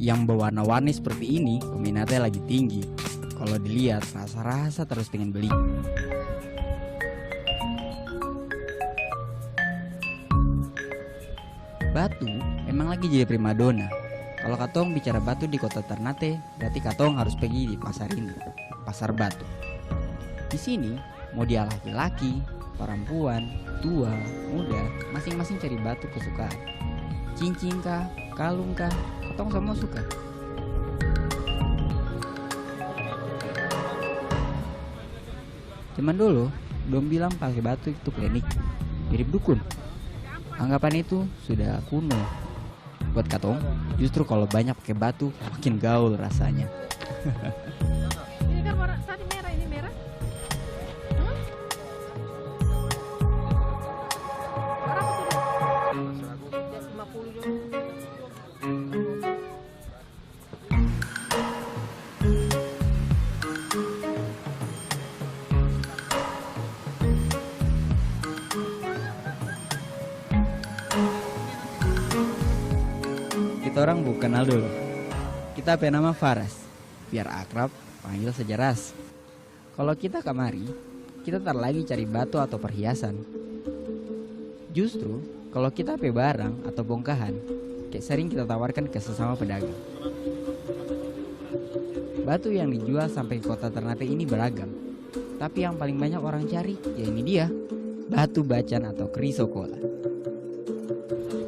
Yang berwarna-warni seperti ini peminatnya lagi tinggi. Kalau dilihat rasa-rasa terus pengen beli. Batu emang lagi jadi primadona. Kalau katong bicara batu di kota Ternate, berarti katong harus pergi di pasar ini, pasar batu. Di sini mau dia laki-laki, perempuan, tua, muda, masing-masing cari batu kesukaan. Cincin kah, kalung kah, katong semua suka. Zaman dulu, dong bilang pakai batu itu klinik, mirip dukun. Anggapan itu sudah kuno. Buat katong, justru kalau banyak pakai batu makin gaul rasanya. Ini kan warna tadi merah, ini merah. Berapa tuh? 50 juga. Kita orang bukan kenal dulu. Kita punya nama Faras. Biar akrab, panggil saja Ras. Kalau kita kemari, kita tak lagi cari batu atau perhiasan. Justru, kalau kita pe barang atau bongkahan, kayak sering kita tawarkan ke sesama pedagang. Batu yang dijual sampai ke kota Ternate ini beragam. Tapi yang paling banyak orang cari, ya ini dia, batu bacan atau chrysocolla.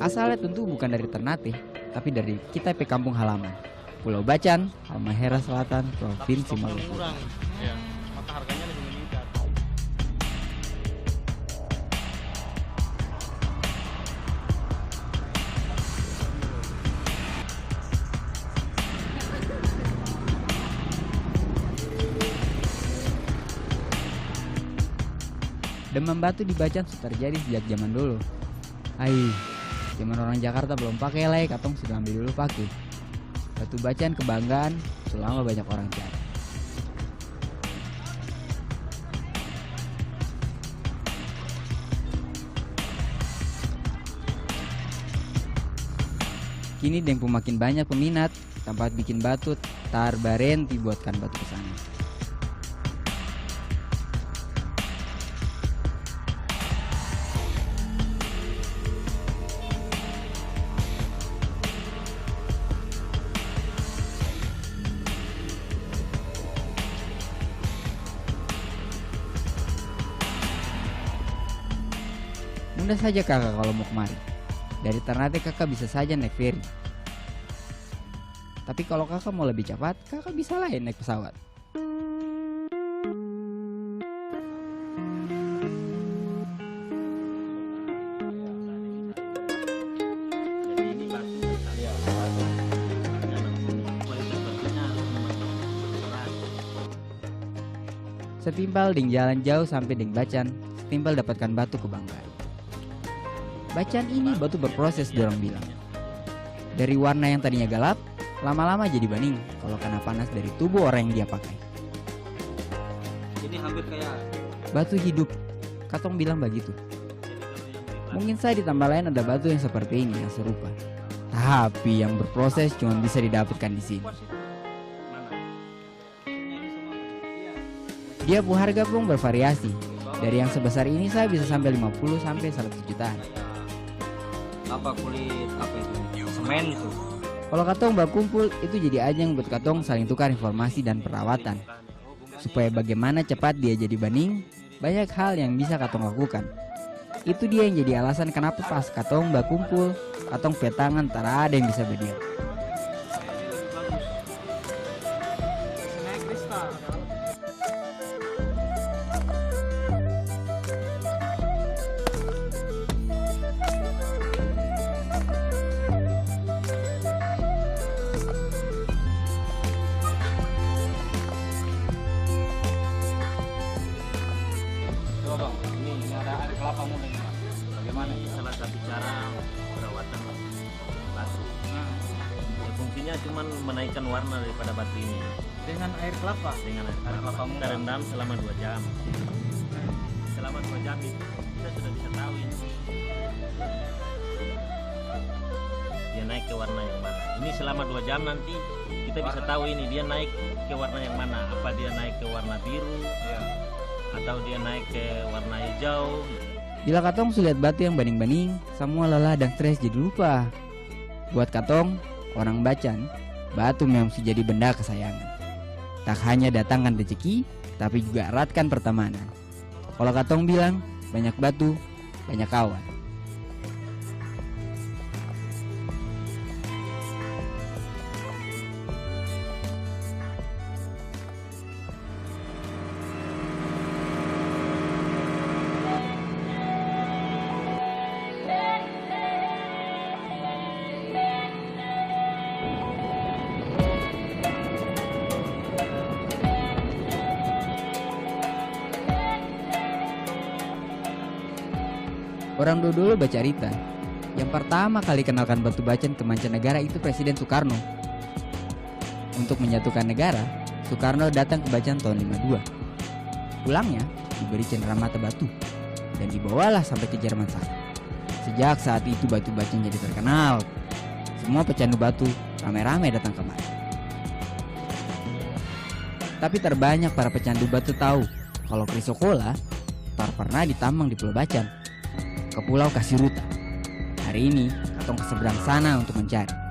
Asalnya tentu bukan dari Ternate, tapi dari kita pe kampung halaman, Pulau Bacan, Halmahera Selatan, Provinsi Maluku. Ya, maka harganya lebih meningkat. Demam batu di Bacan sudah terjadi sejak zaman dulu. Zaman orang Jakarta belum pakai lek, katong sudah ambil dulu pakai. Batu bacan kebanggaan selama banyak orang cari. Kini Dengpu makin banyak peminat, tempat bikin batu tar barenti buatkan batu ke sana. Mudah saja kakak kalau mau kemari. Dari Ternate kakak bisa saja naik ferry. Tapi kalau kakak mau lebih cepat, kakak bisa lain naik pesawat. Jadi ini batu. Iya, batu. Kualitas batunya memang berat. Setimpal ding jalan jauh sampai ding Bacan, setimpal dapatkan batu kebanggaan. Bacan ini batu berproses dorong bilang. Dari warna yang tadinya gelap, lama-lama jadi bening kalau kena panas dari tubuh orang yang dia pakai. Jadi hampir kayak Batu hidup, katong bilang begitu. Mungkin saya ditambah lain ada batu yang seperti ini yang serupa. Tapi yang berproses cuma bisa didapatkan di sini. Dia pun harga pun bervariasi. Dari yang sebesar ini saya bisa sampai 50 sampai 100 jutaan. apa kulit apa itu semen itu. Kalau katong berkumpul itu jadi ajang buat katong saling tukar informasi dan perawatan. Supaya bagaimana cepat dia jadi bening, banyak hal yang bisa katong lakukan. Itu dia yang jadi alasan kenapa pas katong berkumpul, katong petangan tak ada yang bisa berdiri. Coba bang, ini ada air kelapa muda ini bang. Bagaimana? Salah satu cara perawatan batu. Ya, fungsinya cuma menaikkan warna daripada batu ini. Dengan air kelapa. Dengan air kelapa muda rendam selama 2 jam. Selama 2 jam itu kita sudah bisa tahu ini. dia naik ke warna yang mana. Ini selama 2 jam nanti kita bisa tahu ini dia naik ke warna yang mana. Apa dia naik ke warna biru atau dia naik ke warna hijau. Bila Katong sudah lihat batu yang baning-baning, semua lelah dan stres jadi lupa. Buat Katong, orang Bacan, batu memang sudah jadi benda kesayangan. Tak hanya datangkan rezeki, tapi juga eratkan pertemanan. Kalau Katong bilang, banyak batu, banyak kawan. Orang dulu baca cerita, yang pertama kali kenalkan batu bacan ke mancanegara itu Presiden Soekarno. Untuk menyatukan negara, Soekarno datang ke Bacan tahun 52. Pulangnya diberi cenderamata batu dan dibawalah sampai ke Jerman sana. Sejak saat itu batu bacan jadi terkenal. Semua pecandu batu ramai-ramai datang kemari. Tapi terbanyak para pecandu batu tahu kalau Chrysocolla pernah ditambang di Pulau Bacan, ke Pulau Kasiruta. Hari ini Katong ke seberang sana untuk mencari.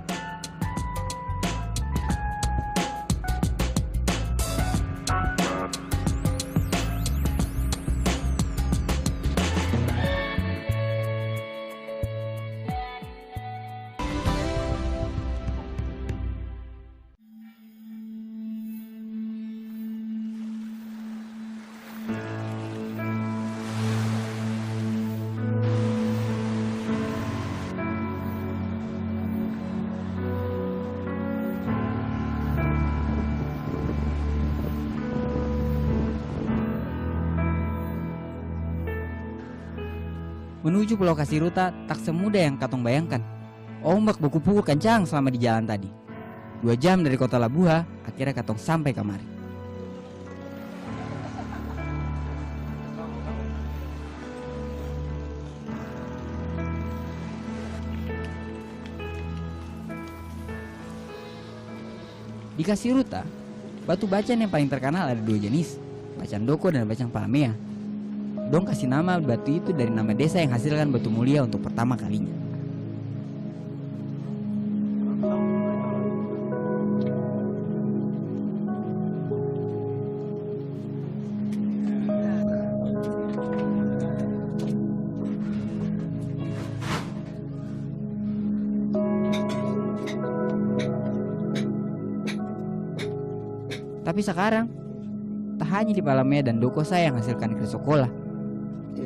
Menuju Pulau Kasiruta tak semudah yang Katong bayangkan. Ombak berkumpul kencang selama di jalan tadi. 2 jam dari kota Labuha, akhirnya Katong sampai kemari. Di Kasiruta, batu bacan yang paling terkenal ada 2 jenis, bacan doko dan bacan palamea. Dong kasih nama batu itu dari nama desa yang hasilkan batu mulia untuk pertama kalinya. Tapi sekarang, tak hanya di Palamea dan Dokosa yang hasilkan Chrysocolla.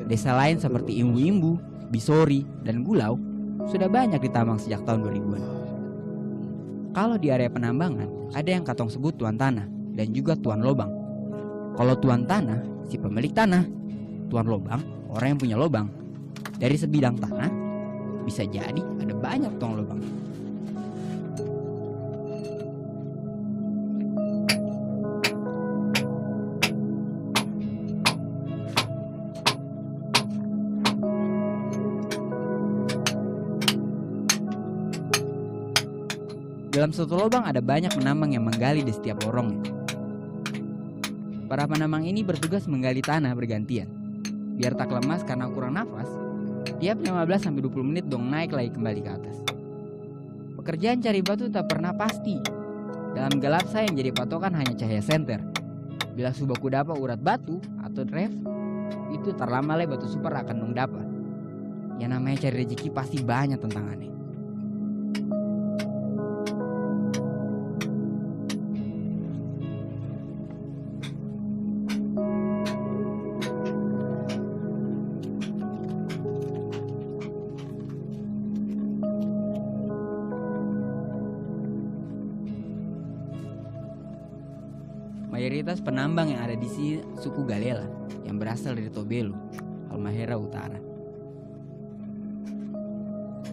Desa lain seperti Imbu-Imbu, Bisori, dan Gulau sudah banyak ditambang sejak tahun 2000-an. Kalau di area penambangan, ada yang Katong sebut tuan tanah dan juga tuan lobang. Kalau tuan tanah, si pemilik tanah. Tuan lobang, orang yang punya lobang. Dari sebidang tanah, bisa jadi ada banyak tuan lobang. Dalam suatu lubang ada banyak penambang yang menggali di setiap lorongnya. Para penambang ini bertugas menggali tanah bergantian. Biar tak lemas karena kurang nafas, tiap 15-20 menit dong naik lagi kembali ke atas. Pekerjaan cari batu tak pernah pasti. Dalam gelap saya yang jadi patokan hanya cahaya senter. Bila subaku dapat urat batu atau drive, itu terlama batu super akan dong dapat. Yang namanya cari rezeki pasti banyak tantangannya. Mayoritas penambang yang ada di sini suku Galela yang berasal dari Tobelo, Halmahera Utara.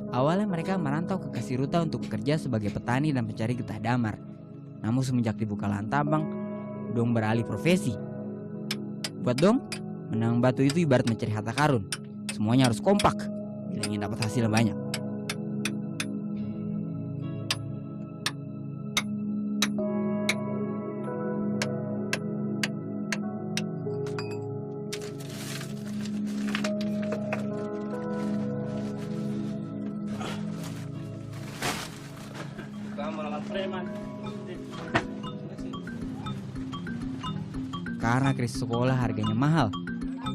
Awalnya mereka merantau ke Kasiruta untuk bekerja sebagai petani dan pencari getah damar. Namun semenjak dibuka lahan tambang, dong beralih profesi. Buat dong, menambang batu itu ibarat mencari harta karun. Semuanya harus kompak bila ingin dapat hasil banyak. Karena kris sekolah harganya mahal,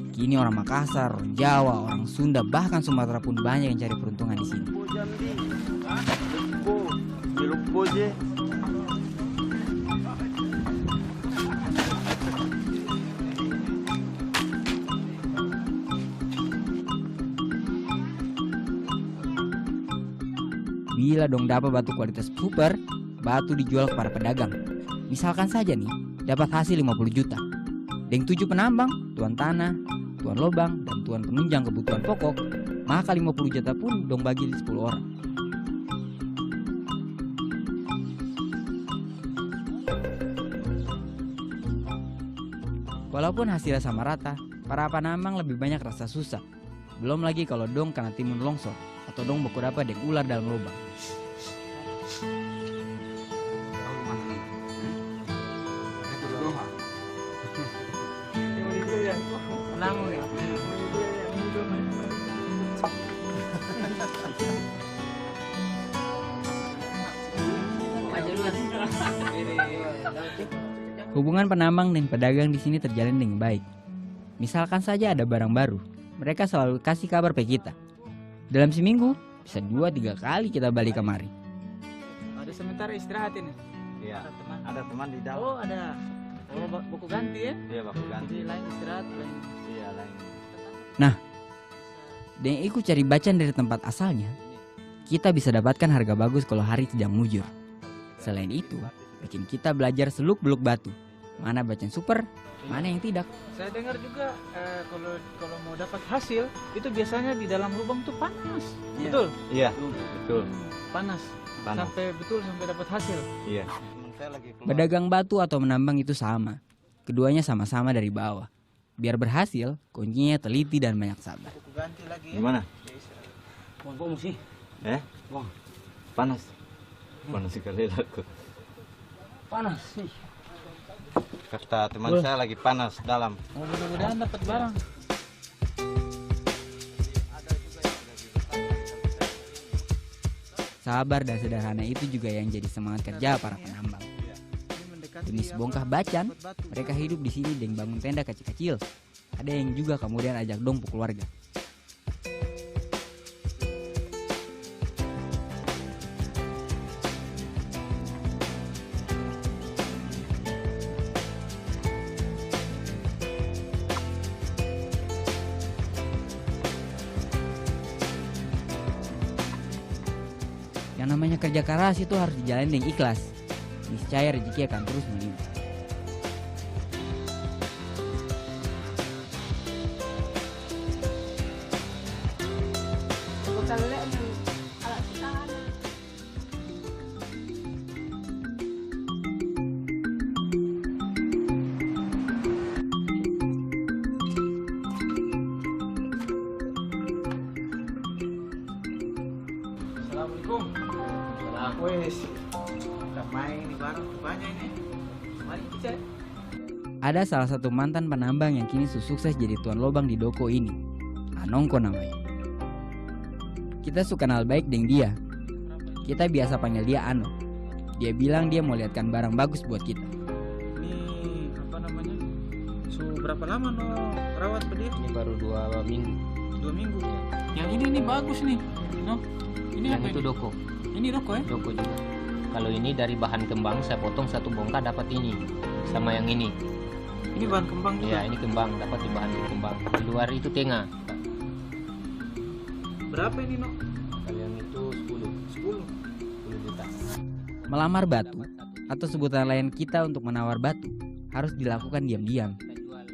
kini orang Makassar, orang Jawa, orang Sunda, bahkan Sumatera pun banyak yang cari peruntungan di sini. Bila dong dapat batu kualitas super, batu dijual kepada pedagang. Misalkan saja nih, dapat hasil 50 juta. Dengan 7 penambang, tuan tanah, tuan lobang, dan tuan penunjang kebutuhan pokok, maka 50 juta pun dong bagi di 10 orang. Walaupun hasilnya sama rata, para penambang lebih banyak rasa susah. Belum lagi kalau dong kena timun longsor atau dong beku dapat dengan ular dalam lubang. Hubungan penambang dan pedagang di sini terjalin dengan baik. Misalkan saja ada barang baru, mereka selalu kasih kabar ke kita. Dalam seminggu bisa 2-3 kali kita balik kemari. Ada sementara istirahat ini. Iya. Ada teman. Ada teman di dalam. Oh ada. Oh buku ganti ya? Iya, baku ganti. Jadi lain istirahat lain. Iya, lain. Dan ikut cari bacaan dari tempat asalnya, kita bisa dapatkan harga bagus kalau hari tidak mujur. Selain itu, bikin kita belajar seluk-beluk batu. Mana bacaan super, mana yang tidak. Saya dengar juga kalau mau dapat hasil itu biasanya di dalam lubang tuh panas. Iya. Betul? Iya, betul. Panas. Panas. Sampai dapat hasil. Iya. Pedagang batu atau menambang itu sama. Keduanya sama-sama dari bawah. Biar berhasil, kuncinya teliti dan banyak sabar. Buku ganti lagi ya. Gimana? Bong sih. Bang. Panas. Panas sekali aku. Panas sih. Kata teman saya lagi panas dalam. Oh, mudah-mudahan dapat barang. Sabar dan sederhana itu juga yang jadi semangat kerja para penambang. Demi sebongkah bacan, mereka hidup di sini dengan bangun tenda kecil-kecil. Ada yang juga kemudian ajak dong keluarga. Yang namanya kerja keras itu harus dijalani dengan ikhlas. Niscaya rezeki akan terus melimpah. Assalamualaikum. Salam. Wes. Main ini barang banyak ini. Mari kita. Ada salah satu mantan penambang yang kini sukses jadi tuan lobang di doko ini. Anongko namanya. Kita suka kenal baik dengan dia. Kita biasa panggil dia Ano. Dia bilang dia mau lihatkan barang bagus buat kita. Ini apa namanya? Berapa lama no rawat dia? Ini baru 2 minggu. 2 minggu. Yang ini bagus nih. No. Ini Yang apa itu ini? doko. Ini rokok ya? Doko juga. Kalau ini dari bahan kembang saya potong 1 bongkar dapat ini. Sama yang ini. Ini bahan kembang juga. Ya, ini kembang dapat di bahan kembang. Di luar itu tengah. Berapa ini no? Kalau yang itu 10 juta. Melamar batu atau sebutan lain kita untuk menawar batu harus dilakukan diam-diam.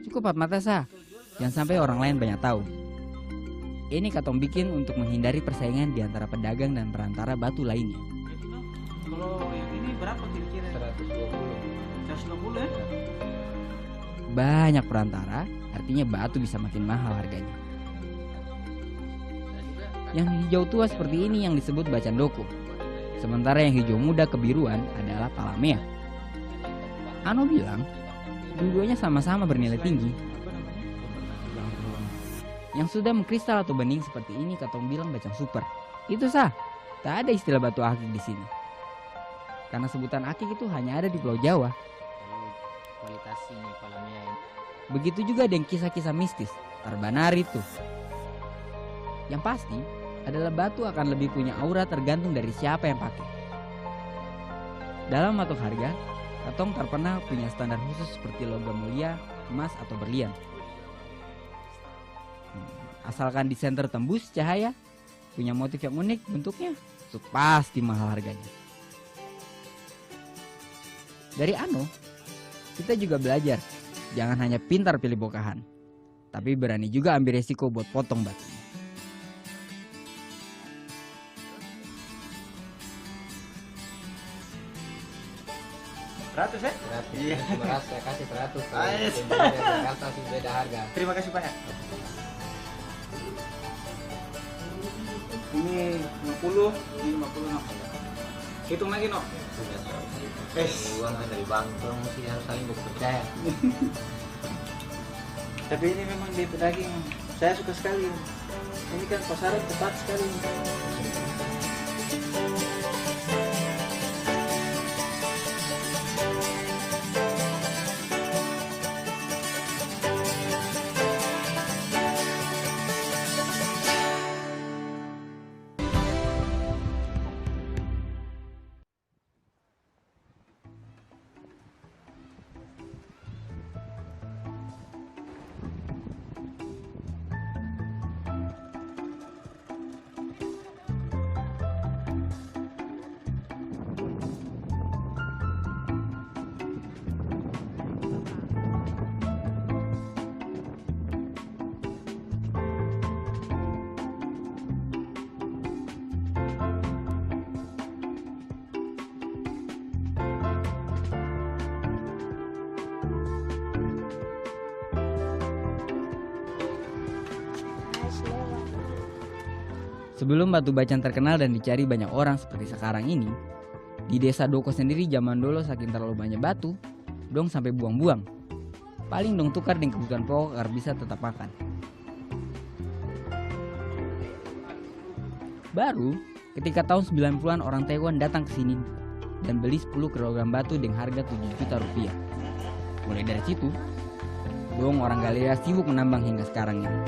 Cukup empat mata sah. Jangan sampai orang lain banyak tahu. Ini katong bikin untuk menghindari persaingan di antara pedagang dan perantara batu lainnya. Kalau yang ini berapa kira-kira? 120 ya? Banyak perantara, artinya batu bisa makin mahal harganya. Yang hijau tua seperti ini yang disebut bacan doko. Sementara yang hijau muda kebiruan adalah palamea. Ano bilang, dua-duanya sama-sama bernilai tinggi. Yang sudah mengkristal atau bening seperti ini katong bilang bacang super. Itu sah. Tak ada istilah batu akik di sini. karena sebutan akik itu hanya ada di Pulau Jawa. Lalu kualitas ini kolamnya ini. Begitu juga dengan kisah-kisah mistis Tarbanari itu. Yang pasti adalah batu akan lebih punya aura tergantung dari siapa yang pakai. Dalam matok harga, katong tak pernah punya standar khusus seperti logam mulia, emas atau berlian. Asalkan desain tertembus cahaya, punya motif yang unik bentuknya, itu pasti mahal harganya. Dari Ano, kita juga belajar, jangan hanya pintar pilih bokahan, tapi berani juga ambil resiko buat potong batunya. Ratus ya? Iya. Saya kasih 100. Ais. Jakarta sih beda harga. Terima kasih banyak. Ini 50, ini 50 no. Hitung lagi no. Uang dari bank, tolong mesti harus saling percaya. Tapi ini memang di pedaging. Saya suka sekali. Ini kan pasaran tepat sekali. Sebelum batu bacan terkenal dan dicari banyak orang seperti sekarang ini, di desa Doko sendiri zaman dulu saking terlalu banyak batu, dong sampai buang-buang. Paling dong tukar dengan kebutuhan pokok agar bisa tetap makan. Baru ketika tahun 90-an orang Taiwan datang ke sini dan beli 10 kg batu dengan harga 7 juta rupiah. Mulai dari situ, dong orang Galea sibuk menambang hingga sekarang ini.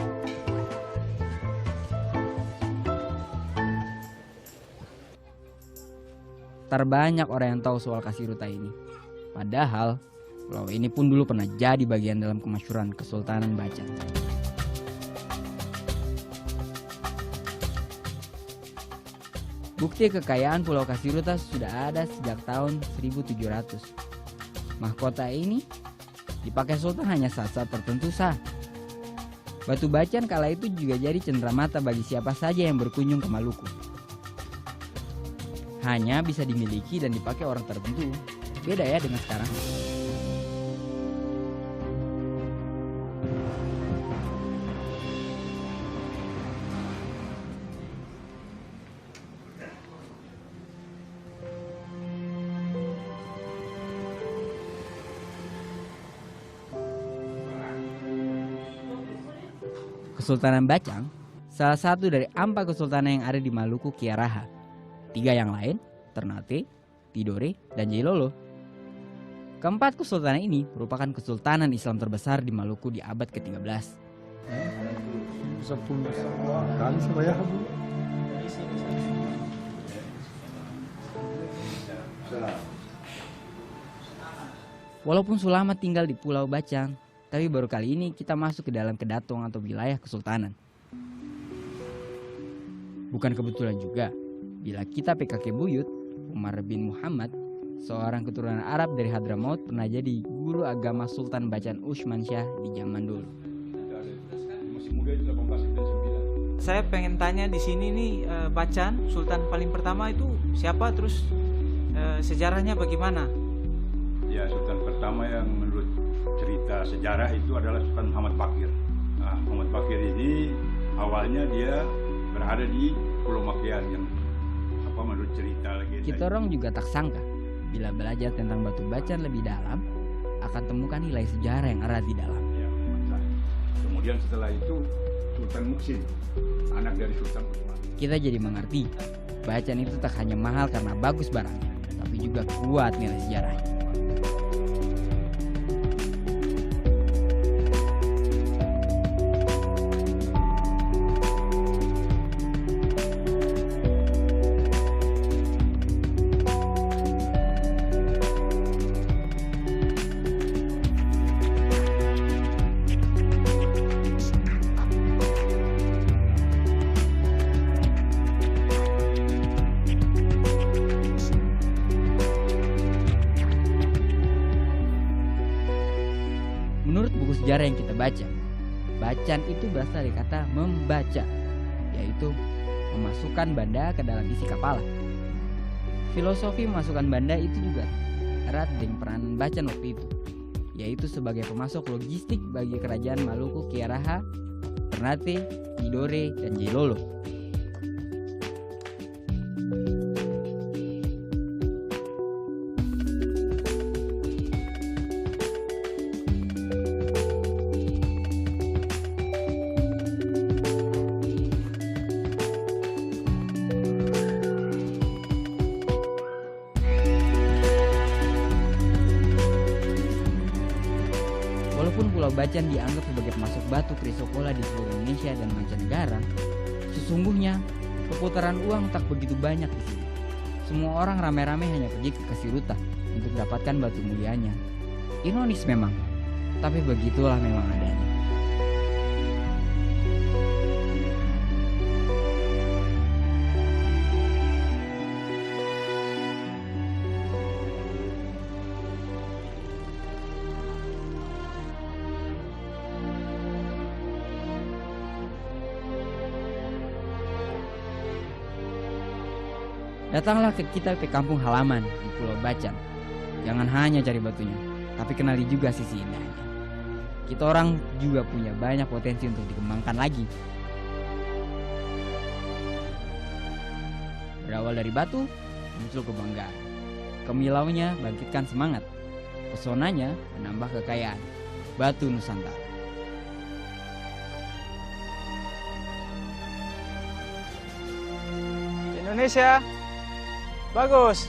Terbanyak orang yang tahu soal Kasiruta ini. Padahal pulau ini pun dulu pernah jadi bagian dalam kemasyhuran Kesultanan Bacan. Bukti kekayaan Pulau Kasiruta sudah ada sejak tahun 1700. Mahkota ini dipakai Sultan hanya saat-saat tertentu sah. Batu Bacan kala itu juga jadi cenderamata bagi siapa saja yang berkunjung ke Maluku. Hanya bisa dimiliki dan dipakai orang tertentu. Beda ya dengan sekarang. Kesultanan Bacang, salah satu dari 4 kesultanan yang ada di Maluku Kiaraha. 3 yang lain, Ternate, Tidore, dan Jailolo. Keempat kesultanan ini merupakan kesultanan Islam terbesar di Maluku di abad ke-13. Walaupun Sulama tinggal di Pulau Bacang, tapi baru kali ini kita masuk ke dalam kedatong atau wilayah kesultanan. Bukan kebetulan juga bila kita PKK buyut, Umar bin Muhammad, seorang keturunan Arab dari Hadramaut, pernah jadi guru agama Sultan Bacan Utsman Shah di zaman dulu. Saya pengen tanya di sini nih, Bacan Sultan paling pertama itu siapa, terus sejarahnya bagaimana? Ya, Sultan pertama yang menurut cerita sejarah itu adalah Sultan Muhammad Bakir. Nah, Muhammad Bakir ini awalnya dia berada di Pulau Makian yang menurut cerita legenda. Kita orang juga tak sangka bila belajar tentang Batu Bacan lebih dalam akan temukan nilai sejarah yang erat di dalam. Ya, kemudian setelah itu Sultan Muksin, anak dari Sultan Utsman. Kita jadi mengerti, Bacan itu tak hanya mahal karena bagus barangnya, tapi tapi juga kuat nilai sejarahnya. Menurut buku sejarah yang kita baca, bacaan itu berasal dari kata membaca, yaitu memasukkan benda ke dalam isi kepala. Filosofi memasukkan benda itu juga erat dengan peranan bacaan waktu itu, yaitu sebagai pemasok logistik bagi kerajaan Maluku Kiaraha, Ternate, Tidore, dan Jailolo. Walaupun Pulau Bacan dianggap sebagai pemasok batu krisokola di seluruh Indonesia dan mancanegara, sesungguhnya perputaran uang tak begitu banyak di sini. Semua orang ramai-ramai hanya pergi ke Kasiruta untuk dapatkan batu mulianya. Ironis memang, tapi begitulah memang adanya. Datanglah kita ke kampung halaman di Pulau Bacan. Jangan hanya cari batunya, tapi kenali juga sisi indahnya. Kita orang juga punya banyak potensi untuk dikembangkan lagi. Berawal dari batu, muncul kebanggaan. Kemilaunya bangkitkan semangat. Pesonanya menambah kekayaan. Batu Nusantara. Indonesia bagus.